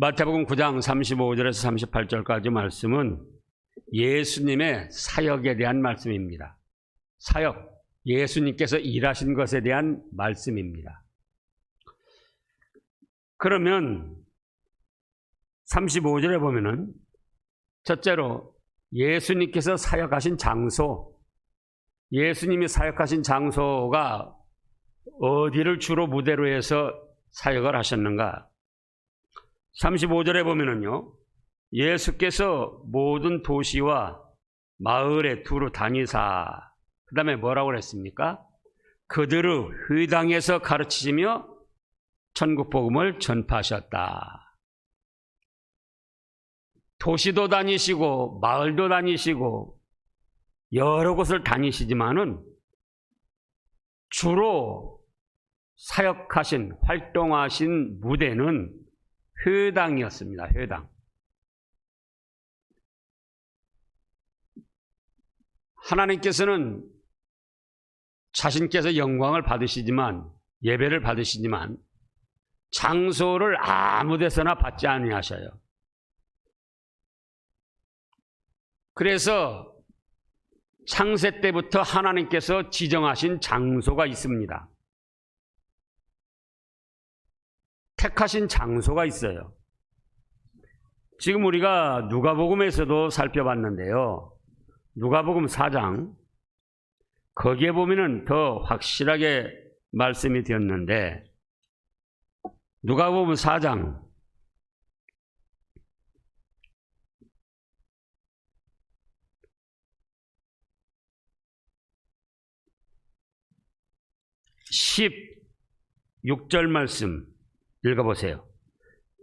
마태복음 9장 35절에서 38절까지 말씀은 예수님의 사역에 대한 말씀입니다. 사역, 예수님께서 일하신 것에 대한 말씀입니다. 그러면 35절에 보면은 첫째로 예수님께서 사역하신 장소, 예수님이 사역하신 장소가 어디를 주로 무대로 해서 사역을 하셨는가? 35절에 보면은요, 예수께서 모든 도시와 마을에 두루 다니사, 그 다음에 뭐라고 그랬습니까? 그들의 회당에서 가르치시며 천국 복음을 전파하셨다. 도시도 다니시고 마을도 다니시고 여러 곳을 다니시지만은 주로 사역하신, 활동하신 무대는 회당이었습니다. 회당. 하나님께서는 자신께서 영광을 받으시지만, 예배를 받으시지만 장소를 아무 데서나 받지 아니하셔요. 그래서 창세 때부터 하나님께서 지정하신 장소가 있습니다. 택하신 장소가 있어요. 지금 우리가 누가복음에서도 살펴봤는데요. 누가복음 4장, 거기에 보면은 더 확실하게 말씀이 되었는데, 누가복음 4장 16절 말씀 읽어보세요.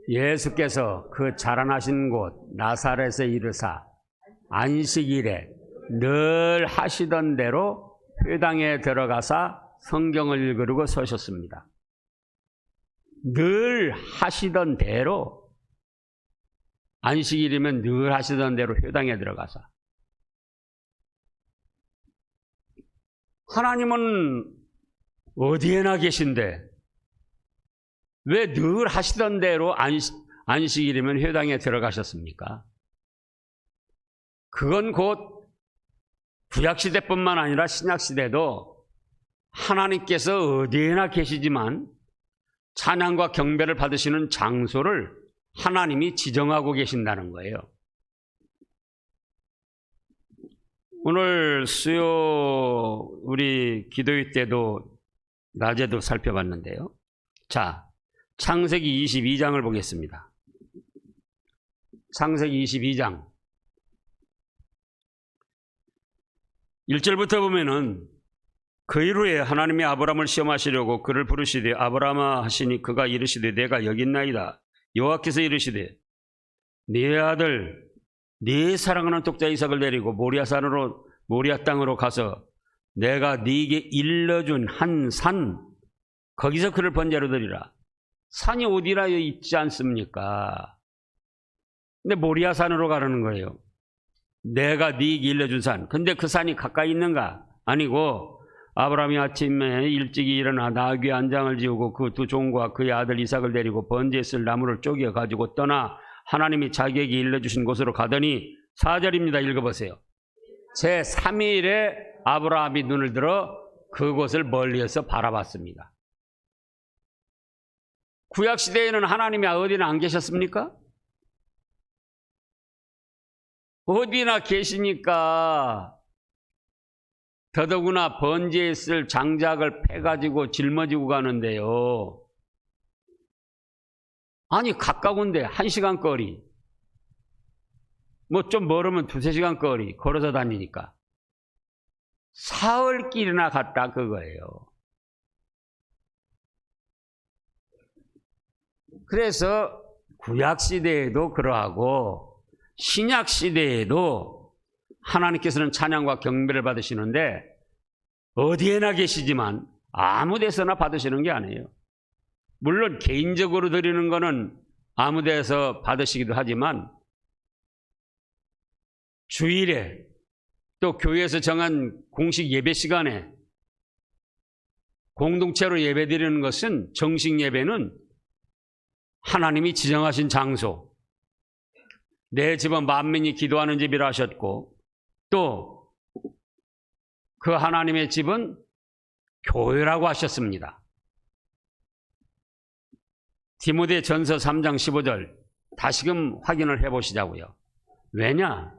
예수께서 그 자라나신 곳 나사렛에 이르사 안식일에 늘 하시던 대로 회당에 들어가사 성경을 읽으려고 서셨습니다. 늘 하시던 대로, 안식일이면 늘 하시던 대로 회당에 들어가사. 하나님은 어디에나 계신데 왜 늘 하시던 대로 안식일이면 회당에 들어가셨습니까? 그건 곧 구약시대뿐만 아니라 신약시대도 하나님께서 어디에나 계시지만 찬양과 경배를 받으시는 장소를 하나님이 지정하고 계신다는 거예요. 오늘 수요 우리 기도회 때도 낮에도 살펴봤는데요. 자, 창세기 22장을 보겠습니다. 창세기 22장 1절부터 보면은 그 이후에 하나님이 아브라함을 시험하시려고 그를 부르시되 아브라함아 하시니 그가 이르시되 내가 여기 있나이다. 여호와께서 이르시되 네 아들 네 사랑하는 독자 이삭을 데리고 모리아 땅으로 가서 내가 네게 일러준 한 산 거기서 그를 번제로 드리라. 산이 어디라 있지 않습니까? 근데 모리아 산으로 가라는 거예요. 내가 네게 일러준 산. 근데 그 산이 가까이 있는가? 아니고 아브라함이 아침에 일찍이 일어나 나귀 한 장을 지우고 그 두 종과 그의 아들 이삭을 데리고 번제에 쓸 나무를 쪼개 가지고 떠나 하나님이 자기에게 일러주신 곳으로 가더니 4절입니다. 읽어보세요. 제3일에 아브라함이 눈을 들어 그곳을 멀리에서 바라봤습니다. 구약시대에는 하나님이 어디나 안 계셨습니까? 어디나 계시니까 더더구나 번제에 쓸 장작을 패가지고 짊어지고 가는데요. 아니 가까운데 1시간 거리, 뭐 좀 멀으면 2-3시간 거리 걸어서 다니니까 사흘길이나 갔다 그거예요. 그래서 구약시대에도 그러하고 신약시대에도 하나님께서는 찬양과 경배를 받으시는데 어디에나 계시지만 아무 데서나 받으시는 게 아니에요. 물론 개인적으로 드리는 거는 아무 데서 받으시기도 하지만 주일에 또 교회에서 정한 공식 예배 시간에 공동체로 예배 드리는 것은, 정식 예배는 하나님이 지정하신 장소, 내 집은 만민이 기도하는 집이라 하셨고, 또 그 하나님의 집은 교회라고 하셨습니다. 디모데전서 3장 15절 다시금 확인을 해보시자고요. 왜냐?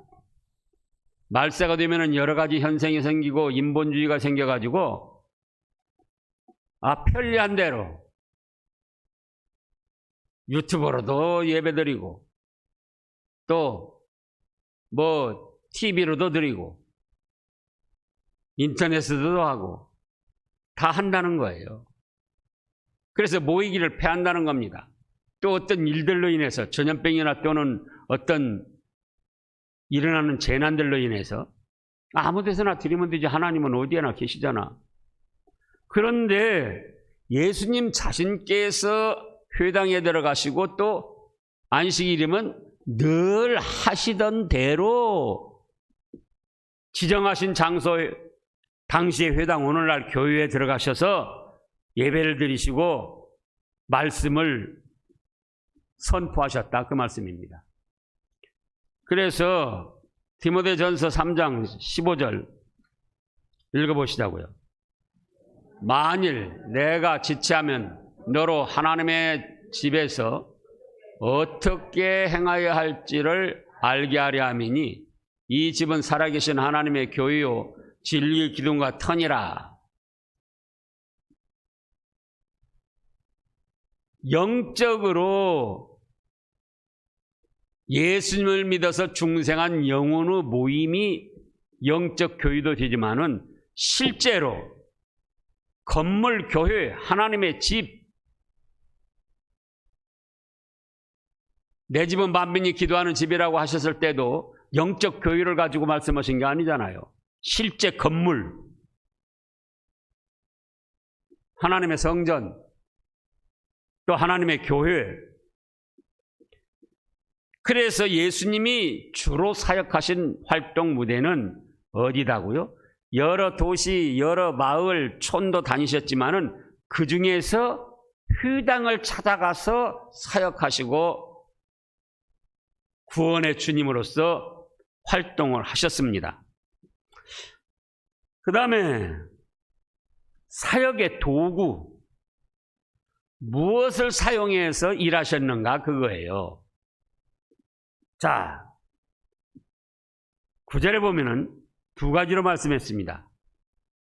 말세가 되면 여러 가지 현상이 생기고 인본주의가 생겨가지고 편리한 대로 유튜브로도 예배드리고 또 TV로도 드리고 인터넷으로도 하고 다 한다는 거예요. 그래서 모이기를 패한다는 겁니다. 또 어떤 일들로 인해서 전염병이나 또는 어떤 일어나는 재난들로 인해서 아무 데서나 드리면 되지, 하나님은 어디에나 계시잖아. 그런데 예수님 자신께서 회당에 들어가시고 또 안식일이면 늘 하시던 대로 지정하신 장소에, 당시의 회당, 오늘날 교회에 들어가셔서 예배를 드리시고 말씀을 선포하셨다, 그 말씀입니다. 그래서 디모데전서 3장 15절 읽어보시자고요. 만일 내가 지체하면 너로 하나님의 집에서 어떻게 행하여야 할지를 알게 하려 함이니 이 집은 살아계신 하나님의 교회요 진리의 기둥과 터니라. 영적으로 예수님을 믿어서 중생한 영혼의 모임이 영적 교회도 되지만은 실제로 건물, 교회, 하나님의 집, 내 집은 만민이 기도하는 집이라고 하셨을 때도 영적 교회를 가지고 말씀하신 게 아니잖아요. 실제 건물, 하나님의 성전, 또 하나님의 교회. 그래서 예수님이 주로 사역하신 활동 무대는 어디다고요? 여러 도시, 여러 마을, 촌도 다니셨지만은 그 중에서 회당을 찾아가서 사역하시고 구원의 주님으로서 활동을 하셨습니다. 그 다음에 사역의 도구, 무엇을 사용해서 일하셨는가, 그거예요. 자, 9절에 보면은 두 가지로 말씀했습니다.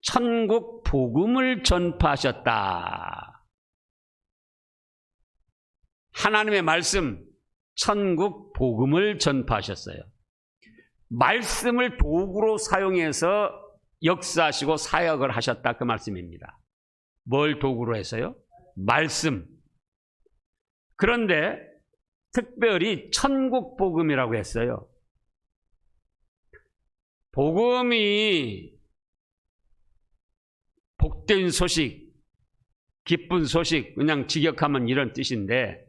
천국 복음을 전파하셨다. 하나님의 말씀, 천국 복음을 전파하셨어요. 말씀을 도구로 사용해서 역사하시고 사역을 하셨다, 그 말씀입니다. 뭘 도구로 해서요? 말씀. 그런데 특별히 천국 복음이라고 했어요. 복음이 복된 소식, 기쁜 소식, 그냥 직역하면 이런 뜻인데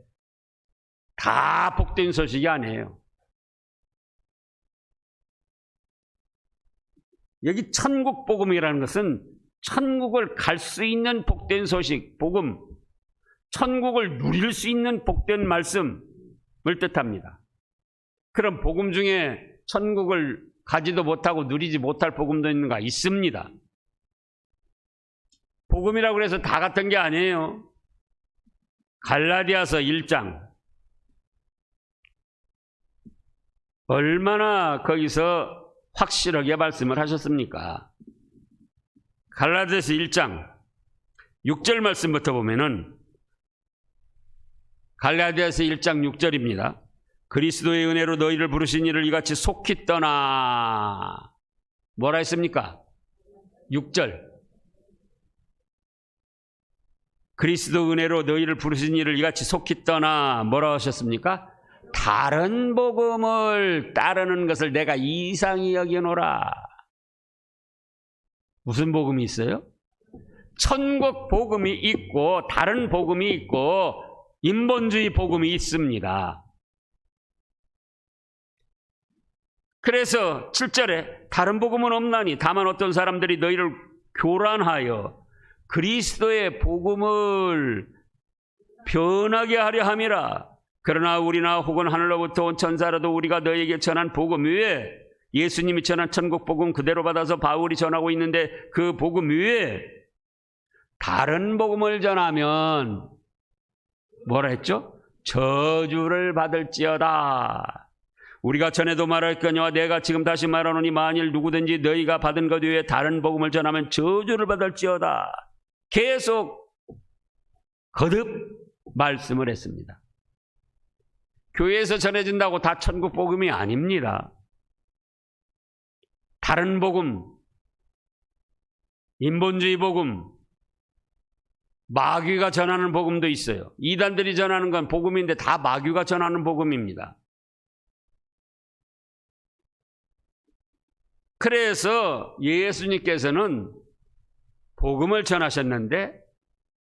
다 복된 소식이 아니에요. 여기 천국 복음이라는 것은 천국을 갈 수 있는 복된 소식, 복음, 천국을 누릴 수 있는 복된 말씀을 뜻합니다. 그럼 복음 중에 천국을 가지도 못하고 누리지 못할 복음도 있는가? 있습니다. 복음이라고 해서 다 같은 게 아니에요. 갈라디아서 1장 얼마나 거기서 확실하게 말씀을 하셨습니까? 갈라디아서 1장 6절 말씀부터 보면은 갈라디아서 1장 6절입니다. 그리스도의 은혜로 너희를 부르신 이를 이같이 속히 떠나. 뭐라 했습니까? 6절. 그리스도 은혜로 너희를 부르신 이를 이같이 속히 떠나. 뭐라 하셨습니까? 다른 복음을 따르는 것을 내가 이상히 여기노라. 무슨 복음이 있어요? 천국 복음이 있고 다른 복음이 있고 인본주의 복음이 있습니다. 그래서 7절에 다른 복음은 없나니 다만 어떤 사람들이 너희를 교란하여 그리스도의 복음을 변하게 하려 함이라. 그러나 우리나 혹은 하늘로부터 온 천사라도 우리가 너에게 전한 복음 외에, 예수님이 전한 천국 복음 그대로 받아서 바울이 전하고 있는데 그 복음 외에 다른 복음을 전하면 뭐라 했죠? 저주를 받을지어다. 우리가 전에도 말할거니와 내가 지금 다시 말하노니 만일 누구든지 너희가 받은 것 외에 다른 복음을 전하면 저주를 받을지어다. 계속 거듭 말씀을 했습니다. 교회에서 전해진다고 다 천국 복음이 아닙니다. 다른 복음, 인본주의 복음, 마귀가 전하는 복음도 있어요. 이단들이 전하는 건 복음인데 다 마귀가 전하는 복음입니다. 그래서 예수님께서는 복음을 전하셨는데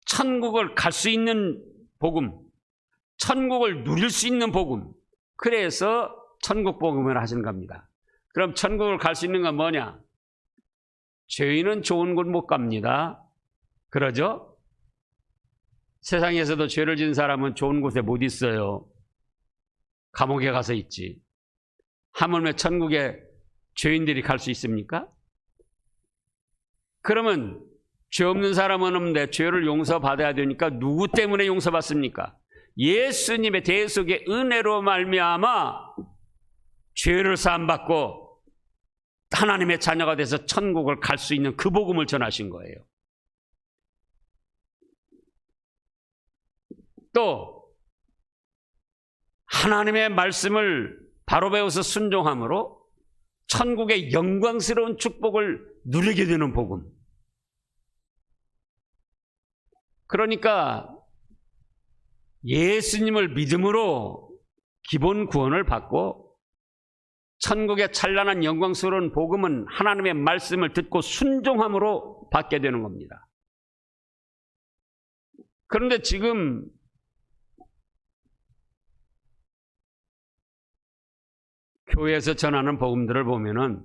천국을 갈 수 있는 복음, 천국을 누릴 수 있는 복음, 그래서 천국 복음을 하신 겁니다. 그럼 천국을 갈 수 있는 건 뭐냐? 죄인은 좋은 곳 못 갑니다. 그러죠? 세상에서도 죄를 지은 사람은 좋은 곳에 못 있어요. 감옥에 가서 있지. 하물며 천국에 죄인들이 갈 수 있습니까? 그러면 죄 없는 사람은 없는데 죄를 용서받아야 되니까 누구 때문에 용서받습니까? 예수님의 대속의 은혜로 말미암아 죄를 사함받고 하나님의 자녀가 돼서 천국을 갈 수 있는 그 복음을 전하신 거예요. 또 하나님의 말씀을 바로 배워서 순종함으로 천국의 영광스러운 축복을 누리게 되는 복음. 그러니까 예수님을 믿음으로 기본 구원을 받고 천국의 찬란한 영광스러운 복음은 하나님의 말씀을 듣고 순종함으로 받게 되는 겁니다. 그런데 지금 교회에서 전하는 복음들을 보면은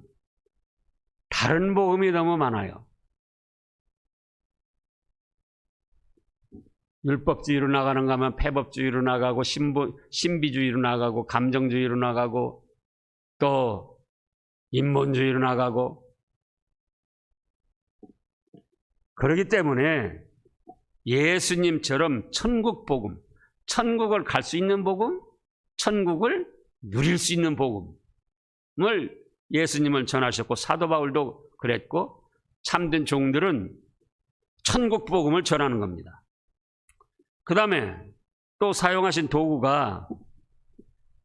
다른 복음이 너무 많아요. 율법주의로 나가는 거 하면 폐법주의로 나가고 신비주의로 나가고 감정주의로 나가고 또 인본주의로 나가고, 그렇기 때문에 예수님처럼 천국 복음, 천국을 갈 수 있는 복음, 천국을 누릴 수 있는 복음을 예수님은 전하셨고 사도 바울도 그랬고 참된 종들은 천국 복음을 전하는 겁니다. 그 다음에 또 사용하신 도구가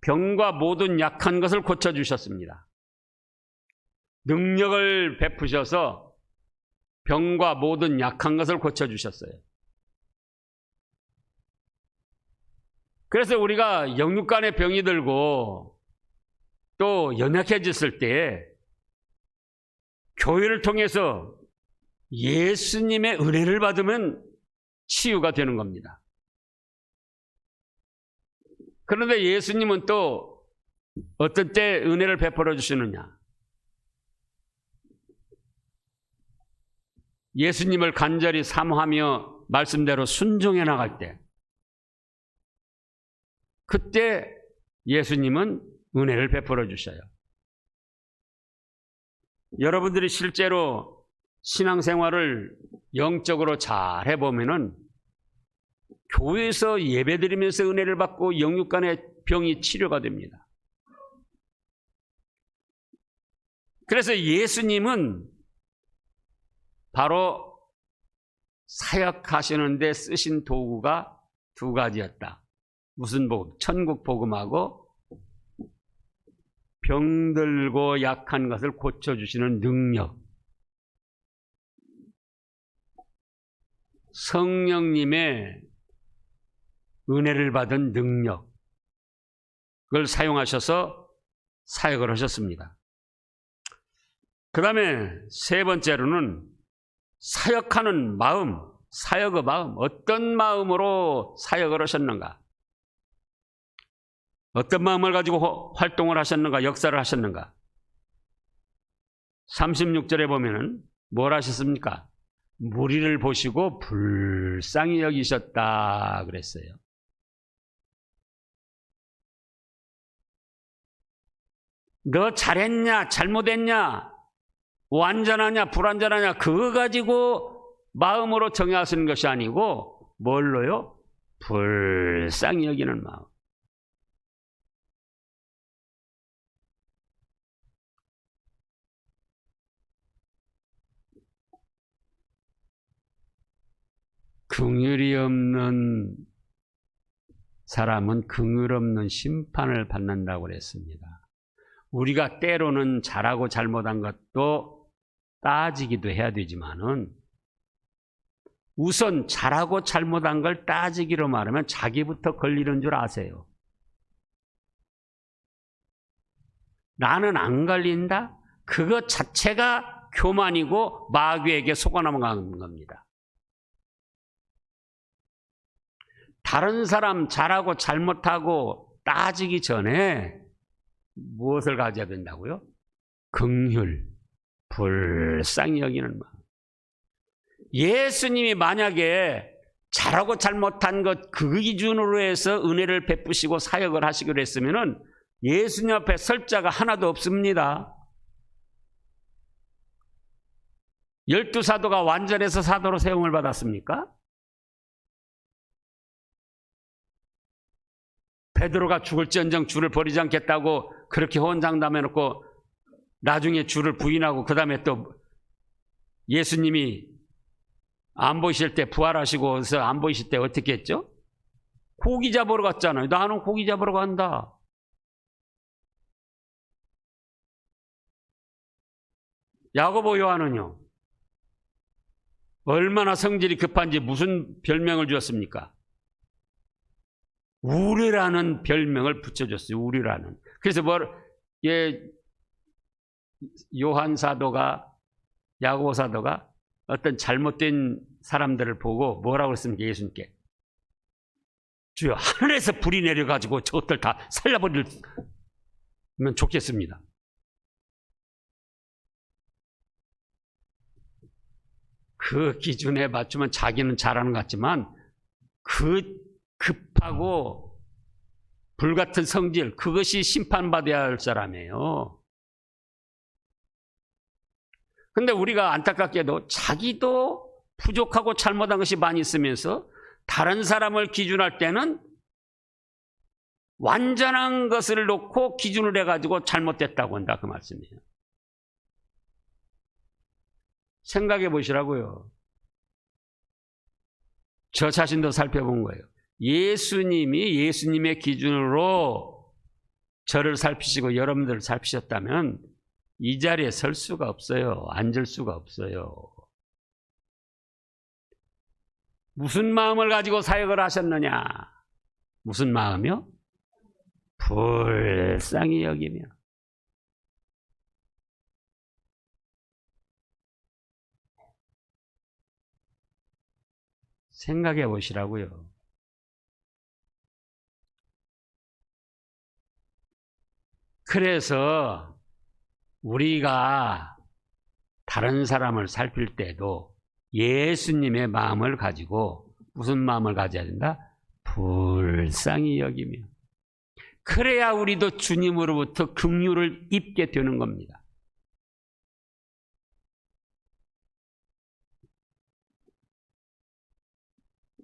병과 모든 약한 것을 고쳐주셨습니다. 능력을 베푸셔서 병과 모든 약한 것을 고쳐주셨어요. 그래서 우리가 영육간의 병이 들고 또 연약해졌을 때 교회를 통해서 예수님의 은혜를 받으면 치유가 되는 겁니다. 그런데 예수님은 또 어떤 때 은혜를 베풀어 주시느냐? 예수님을 간절히 사모하며 말씀대로 순종해 나갈 때, 그때 예수님은 은혜를 베풀어 주셔요. 여러분들이 실제로 신앙생활을 영적으로 잘 해보면은 교회에서 예배드리면서 은혜를 받고 영육간의 병이 치료가 됩니다. 그래서 예수님은 바로 사역하시는 데 쓰신 도구가 두 가지였다. 무슨 복음? 천국 복음하고 병들고 약한 것을 고쳐주시는 능력. 성령님의 은혜를 받은 능력, 그걸 사용하셔서 사역을 하셨습니다. 그 다음에 세 번째로는 사역하는 마음, 사역의 마음, 어떤 마음으로 사역을 하셨는가? 어떤 마음을 가지고 활동을 하셨는가, 역사를 하셨는가? 36절에 보면은 뭘 하셨습니까? 무리를 보시고 불쌍히 여기셨다 그랬어요. 너 잘했냐 잘못했냐 완전하냐 불완전하냐 그거 가지고 마음으로 정하시는 것이 아니고 뭘로요? 불쌍히 여기는 마음. 긍휼이 없는 사람은 긍휼 없는 심판을 받는다고 그랬습니다. 우리가 때로는 잘하고 잘못한 것도 따지기도 해야 되지만은 우선 잘하고 잘못한 걸 따지기로 말하면 자기부터 걸리는 줄 아세요. 나는 안 걸린다? 그것 자체가 교만이고 마귀에게 속아 넘어가는 겁니다. 다른 사람 잘하고 잘못하고 따지기 전에 무엇을 가져야 된다고요? 긍휼, 불쌍히 여기는 마음. 예수님이 만약에 잘하고 잘못한 것 그 기준으로 해서 은혜를 베푸시고 사역을 하시기로 했으면은 예수님 앞에 설 자가 하나도 없습니다. 12사도가 완전해서 사도로 세움을 받았습니까? 베드로가 죽을지언정 주를 버리지 않겠다고 그렇게 호언장담해놓고 나중에 주를 부인하고 그 다음에 또 예수님이 안 보이실 때 부활하시고서 안 보이실 때 어떻게 했죠? 고기 잡으러 갔잖아요. 나는 고기 잡으러 간다. 야고보 요한은요. 얼마나 성질이 급한지 무슨 별명을 주었습니까? 우리라는 별명을 붙여줬어요. 우리라는. 그래서 요한 사도가 야고보 사도가 어떤 잘못된 사람들을 보고 뭐라고 그랬습니까? 예수님께. 주여 하늘에서 불이 내려가지고 저것들 다 살려버리면 좋겠습니다. 그 기준에 맞추면 자기는 잘하는 것 같지만 그 급하고 불같은 성질 그것이 심판받아야 할 사람이에요. 근데 우리가 안타깝게도 자기도 부족하고 잘못한 것이 많이 있으면서 다른 사람을 기준할 때는 완전한 것을 놓고 기준을 해가지고 잘못됐다고 한다 그 말씀이에요. 생각해 보시라고요. 저 자신도 살펴본 거예요. 예수님이 예수님의 기준으로 저를 살피시고 여러분들을 살피셨다면 이 자리에 설 수가 없어요. 앉을 수가 없어요. 무슨 마음을 가지고 사역을 하셨느냐? 무슨 마음이요? 불쌍히 여기며. 생각해 보시라고요. 그래서 우리가 다른 사람을 살필 때도 예수님의 마음을 가지고 무슨 마음을 가져야 된다? 불쌍히 여기며. 그래야 우리도 주님으로부터 긍휼을 입게 되는 겁니다.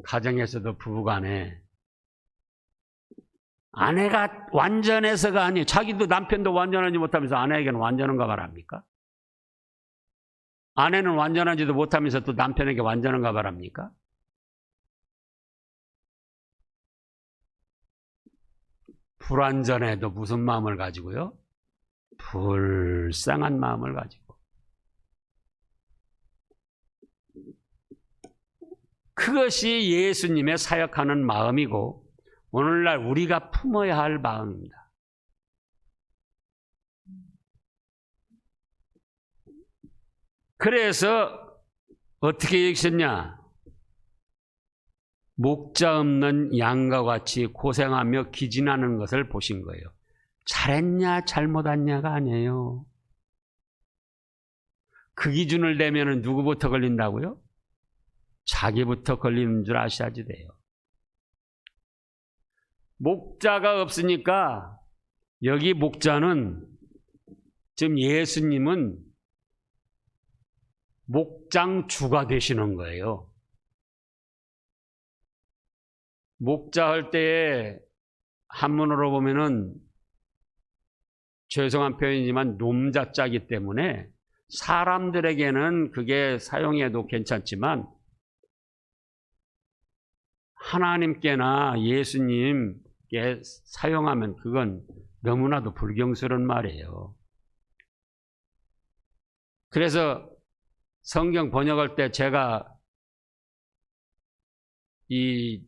가정에서도 부부간에 아내가 완전해서가 아니에요. 자기도 남편도 완전하지 못하면서 아내에게는 완전한가 바랍니까? 아내는 완전하지도 못하면서 또 남편에게 완전한가 바랍니까? 불완전해도 무슨 마음을 가지고요? 불쌍한 마음을 가지고. 그것이 예수님의 사역하는 마음이고 오늘날 우리가 품어야 할 마음입니다. 그래서 어떻게 여기셨냐? 목자 없는 양과 같이 고생하며 기진하는 것을 보신 거예요. 잘했냐 잘못했냐가 아니에요. 그 기준을 내면 누구부터 걸린다고요? 자기부터 걸리는 줄 아셔야지 돼요. 목자가 없으니까 여기 목자는 지금 예수님은 목장주가 되시는 거예요. 목자할 때에 한문으로 보면은 죄송한 표현이지만 놈자자기 때문에 사람들에게는 그게 사용해도 괜찮지만 하나님께나 예수님께 사용하면 그건 너무나도 불경스러운 말이에요. 그래서 성경 번역할 때 제가 이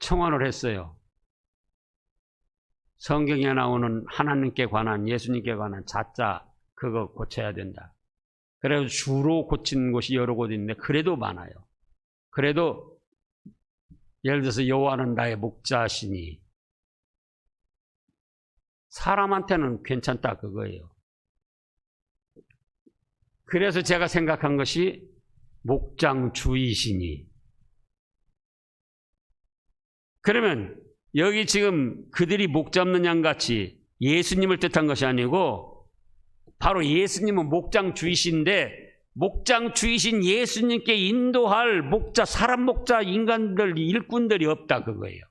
청원을 했어요. 성경에 나오는 하나님께 관한, 예수님께 관한 자자 그거 고쳐야 된다. 그래서 주로 고친 곳이 여러 곳 있는데 그래도 많아요. 그래도 예를 들어서 여호와는 나의 목자시니 사람한테는 괜찮다 그거예요. 그래서 제가 생각한 것이 목장주이시니. 그러면 여기 지금 그들이 목 잡는 양같이 예수님을 뜻한 것이 아니고 바로 예수님은 목장주이신데 목장주이신 예수님께 인도할 목자, 사람 목자, 인간들, 일꾼들이 없다 그거예요.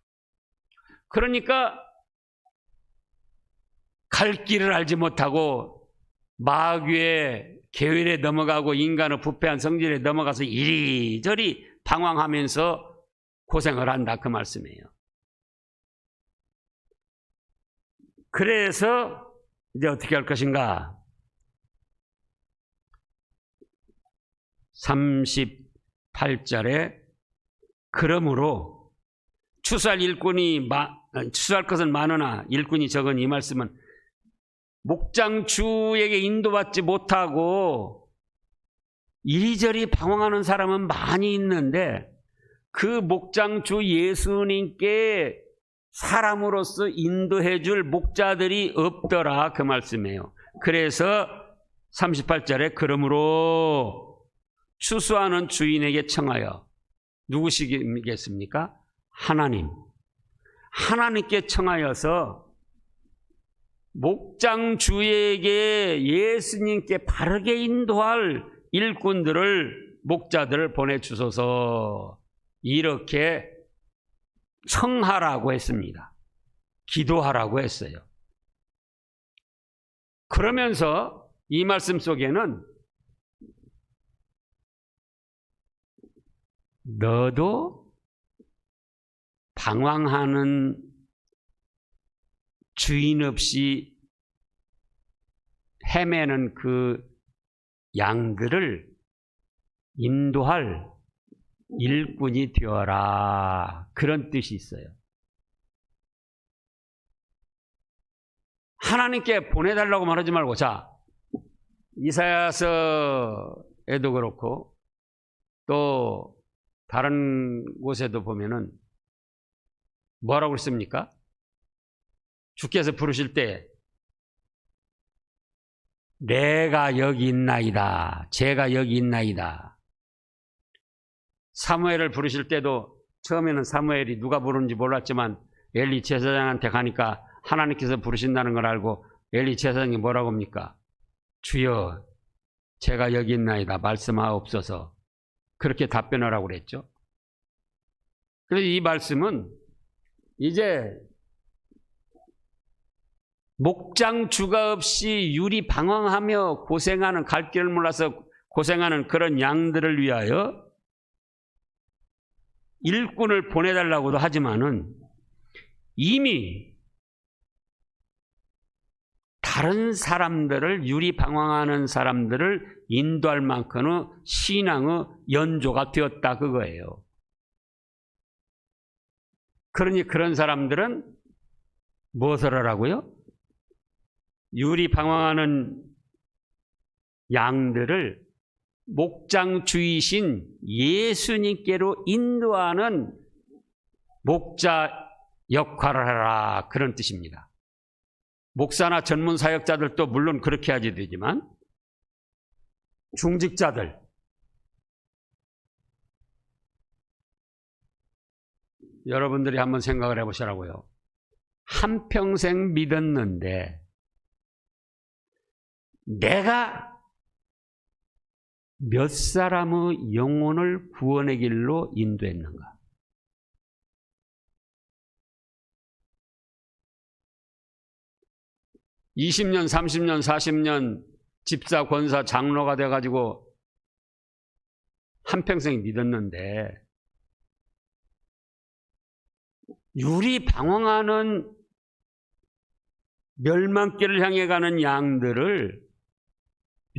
그러니까 갈 길을 알지 못하고 마귀의 계율에 넘어가고 인간의 부패한 성질에 넘어가서 이리저리 방황하면서 고생을 한다 그 말씀이에요. 그래서 이제 어떻게 할 것인가? 38절에 그러므로 추수할 것은 많으나 일꾼이 적은 이 말씀은 목장주에게 인도받지 못하고 이리저리 방황하는 사람은 많이 있는데 그 목장주 예수님께 사람으로서 인도해 줄 목자들이 없더라 그 말씀이에요. 그래서 38절에 그러므로 추수하는 주인에게 청하여 누구시겠습니까? 하나님께 청하여서 목장주에게 예수님께 바르게 인도할 일꾼들을 목자들을 보내주소서 이렇게 청하라고 했습니다. 기도하라고 했어요. 그러면서 이 말씀 속에는 너도 방황하는 주인 없이 헤매는 그 양들을 인도할 일꾼이 되어라 그런 뜻이 있어요. 하나님께 보내달라고 말하지 말고 자 이사야서에도 그렇고 또 다른 곳에도 보면은 뭐라고 했습니까? 주께서 부르실 때 내가 여기 있나이다. 제가 여기 있나이다. 사무엘을 부르실 때도 처음에는 사무엘이 누가 부르는지 몰랐지만 엘리 제사장한테 가니까 하나님께서 부르신다는 걸 알고 엘리 제사장이 뭐라고 합니까? 주여 제가 여기 있나이다. 말씀하옵소서. 그렇게 답변을 하고 그랬죠. 그래서 이 말씀은 이제 목장주가 없이 유리 방황하며 고생하는 갈 길을 몰라서 고생하는 그런 양들을 위하여 일꾼을 보내달라고도 하지만은 이미 다른 사람들을 유리 방황하는 사람들을 인도할 만큼의 신앙의 연조가 되었다 그거예요. 그러니 그런 사람들은 무엇을 하라고요? 유리 방황하는 양들을 목장주이신 예수님께로 인도하는 목자 역할을 하라 그런 뜻입니다. 목사나 전문 사역자들도 물론 그렇게 하지 되지만 중직자들 여러분들이 한번 생각을 해보시라고요. 한평생 믿었는데 내가 몇 사람의 영혼을 구원의 길로 인도했는가? (20년) (30년) (40년) 집사, 권사, 장로가 돼가지고 한평생 믿었는데 유리방황하는 멸망길을 향해 가는 양들을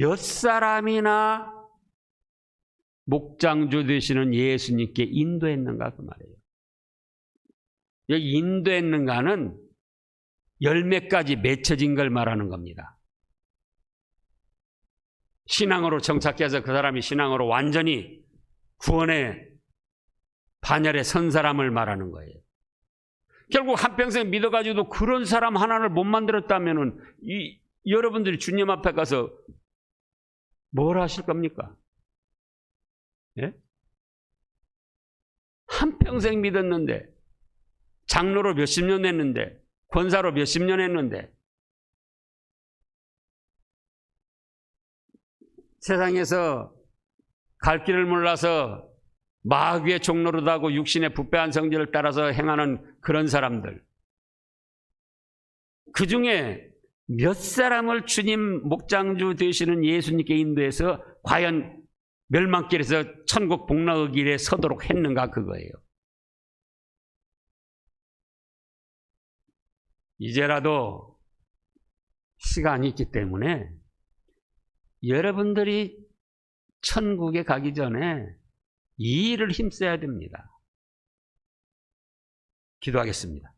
몇 사람이나 목장주 되시는 예수님께 인도했는가 그 말이에요. 여기 인도했는가는 열매까지 맺혀진 걸 말하는 겁니다. 신앙으로 정착해서 그 사람이 신앙으로 완전히 구원의 반열에 선 사람을 말하는 거예요. 결국 한평생 믿어가지고도 그런 사람 하나를 못 만들었다면은 여러분들이 주님 앞에 가서 뭘 하실 겁니까? 예? 한평생 믿었는데, 장로로 몇십 년 했는데, 권사로 몇십 년 했는데, 세상에서 갈 길을 몰라서 마귀의 종로로 하고 육신의 부패한 성질을 따라서 행하는 그런 사람들, 그 중에 몇 사람을 주님 목장주 되시는 예수님께 인도해서 과연 멸망길에서 천국 복락의 길에 서도록 했는가 그거예요. 이제라도 시간이 있기 때문에 여러분들이 천국에 가기 전에 이 일을 힘써야 됩니다. 기도하겠습니다.